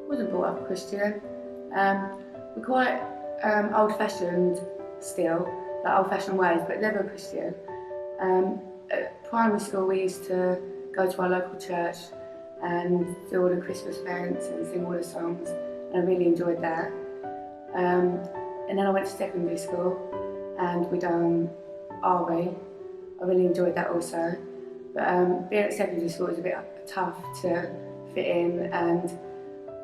Wasn't brought up Christian. We're quite old-fashioned still, like old-fashioned ways, but never Christian. At primary school we used to go to our local church and do all the Christmas events and sing all the songs, and I really enjoyed that. And then I went to secondary school and we done RE. I really enjoyed that also. But being at secondary school was a bit tough to fit in and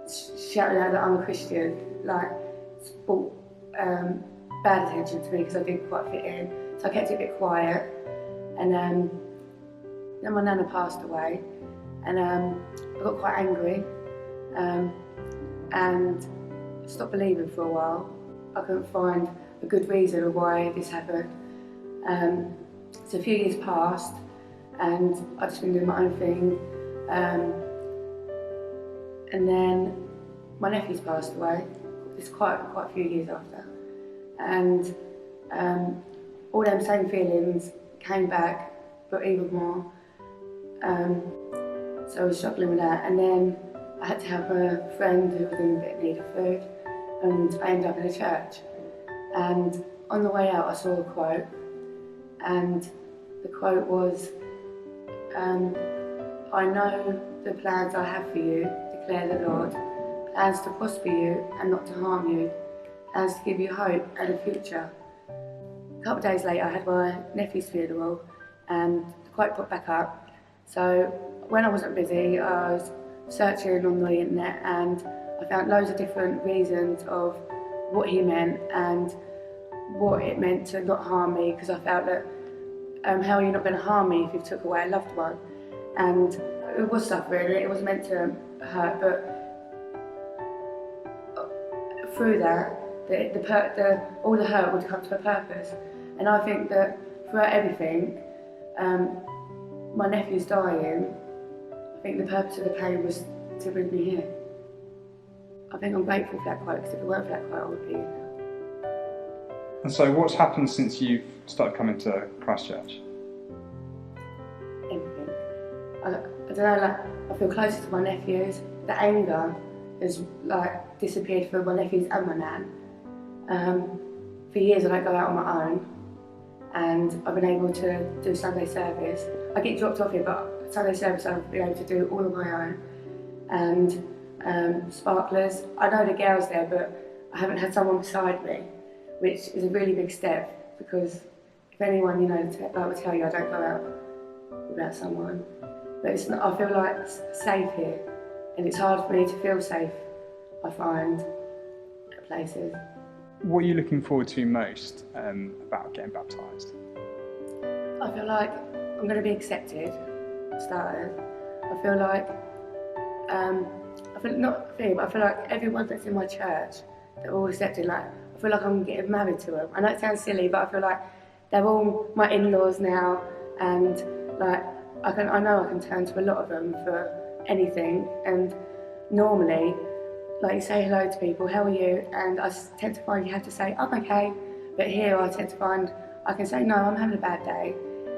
shouting out that I'm a Christian, like, brought bad attention to me because I didn't quite fit in. So I kept it a bit quiet. And then my nana passed away and I got quite angry and stopped believing for a while. I couldn't find a good reason of why this happened. So a few years passed and I'd just been doing my own thing. And then my nephew's passed away. It's quite a few years after. And all them same feelings came back, but even more. So I was struggling with that. And then I had to have a friend who was in a bit of need of food, and I ended up in a church. And on the way out I saw a quote, and the quote was, I know the plans I have for you, declare the Lord, plans to prosper you and not to harm you, plans to give you hope and a future. A couple of days later I had my nephew's funeral and the quote popped back up. So when I wasn't busy I was searching on the internet and I found loads of different reasons of what he meant and what it meant to not harm me, because I felt that how are you not going to harm me if you've took away a loved one? And it was suffering, it was meant to hurt, but through that, all the hurt would come to a purpose. And I think that throughout everything, my nephew's dying, I think the purpose of the pain was to bring me here. I think I'm grateful for that quote, because if it weren't for that quote I would be here now. And so what's happened since you've started coming to Christchurch? Everything. I don't know, like, I feel closer to my nephews. The anger has like disappeared from my nephews and my nan. For years I don't go out on my own, and I've been able to do Sunday service. I get dropped off here, but Sunday service I've been able to do all on my own. And sparklers, I know the girls there, but I haven't had someone beside me, which is a really big step, because if anyone will tell you I don't go out without someone. But it's not, I feel like safe here, and it's hard for me to feel safe, I find, at places. What are you looking forward to most about getting baptised? I feel like I'm going to be accepted, for starters. I feel like, I feel like everyone that's in my church, they're all accepted. Like, I feel like I'm getting married to them. I know it sounds silly, but I feel like they're all my in-laws now, and like I know I can turn to a lot of them for anything. And normally, like, you say hello to people, how are you? And I tend to find you have to say, I'm okay. But here I tend to find I can say, no, I'm having a bad day,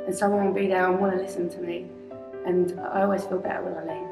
and someone will be there and want to listen to me. And I always feel better when I leave.